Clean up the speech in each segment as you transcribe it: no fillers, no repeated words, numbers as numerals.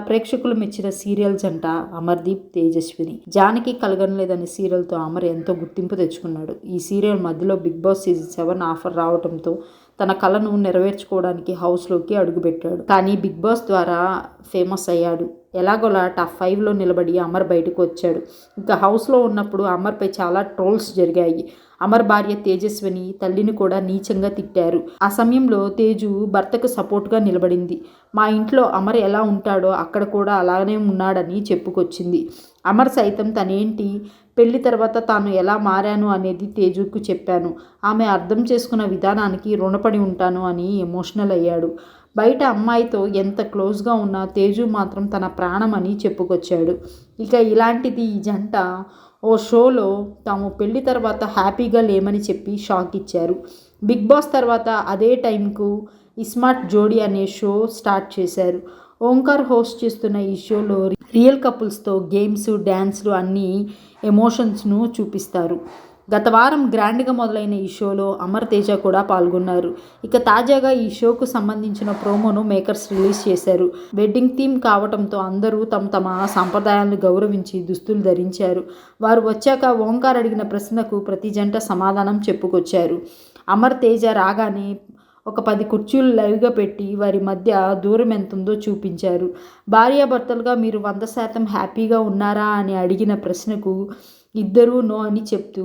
ప్రేక్షకులు మెచ్చిన సీరియల్ జంట అమర్దీప్, తేజస్విని. జానకి కలగనలేదనే సీరియల్తో అమర్ ఎంతో గుర్తింపు తెచ్చుకున్నాడు. ఈ సీరియల్ మధ్యలో బిగ్ బాస్ సీజన్ 7 ఆఫర్ రావడంతో తన కలను నెరవేర్చుకోవడానికి హౌస్లోకి అడుగుపెట్టాడు. కానీ బిగ్ బాస్ ద్వారా ఫేమస్ అయ్యాడు. ఎలాగోలా టాప్ 5లో నిలబడి అమర్ బయటకు వచ్చాడు. ఇంకా హౌస్లో ఉన్నప్పుడు అమర్పై చాలా ట్రోల్స్ జరిగాయి. అమర్ భార్య తేజస్విని తల్లిని కూడా నీచంగా తిట్టారు. ఆ సమయంలో తేజు భర్తకు సపోర్ట్గా నిలబడింది. మా ఇంట్లో అమర్ ఎలా ఉంటాడో అక్కడ కూడా అలానే ఉన్నాడని చెప్పుకొచ్చింది. అమర్ సైతం తనేంటి, పెళ్లి తర్వాత తాను ఎలా మారాను అనేది తేజుకు చెప్పాను. ఆమె అర్థం చేసుకున్న విధానానికి రుణపడి ఉంటాను అని ఎమోషనల్ అయ్యాడు. బయట అమ్మాయితో ఎంత క్లోజ్గా ఉన్నా తేజు మాత్రం తన ప్రాణం అని చెప్పుకొచ్చాడు. ఇక ఇలాంటిది ఈ జంట ఓ షోలో తాము పెళ్లి తర్వాత హ్యాపీగా లేమని చెప్పి షాక్ ఇచ్చారు. బిగ్ బాస్ తర్వాత అదే టైంకు ఇస్మార్ట్ జోడీ అనే షో స్టార్ట్ చేశారు. ఓంకార్ హోస్ట్ చేస్తున్న ఈ షోలో రియల్ కపుల్స్తో గేమ్స్, డ్యాన్స్లు అన్ని ఎమోషన్స్ను చూపిస్తారు. గత వారం గ్రాండ్గా మొదలైన ఈ షోలో అమర్, తేజ కూడా పాల్గొన్నారు. ఇక తాజాగా ఈ షోకు సంబంధించిన ప్రోమోను మేకర్స్ రిలీజ్ చేశారు. వెడ్డింగ్ థీమ్ కావడంతో అందరూ తమ తమ సాంప్రదాయాలను గౌరవించి దుస్తులు ధరించారు. వారు వచ్చాక ఓంకార్ అడిగిన ప్రశ్నకు ప్రతి జంట సమాధానం చెప్పుకొచ్చారు. అమర్, తేజ రాగానే ఒక 10 కుర్చీలు లైవ్గా పెట్టి వారి మధ్య దూరం ఎంతుందో చూపించారు. భార్యాభర్తలుగా మీరు 100% హ్యాపీగా ఉన్నారా అని అడిగిన ప్రశ్నకు ఇద్దరూ నో అని చెప్తూ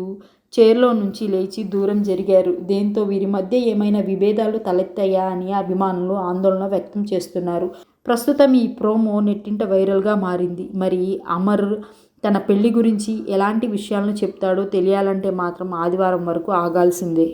చైర్లో నుంచి లేచి దూరం జరిగారు. దీంతో వీరి మధ్య ఏమైనా విభేదాలు తలెత్తాయా అని అభిమానులు ఆందోళన వ్యక్తం చేస్తున్నారు. ప్రస్తుతం ఈ ప్రోమో నెట్టింట వైరల్గా మారింది. మరి అమర్ తన పెళ్లి గురించి ఎలాంటి విషయాలను చెప్తాడో తెలియాలంటే మాత్రం ఆదివారం వరకు ఆగాల్సిందే.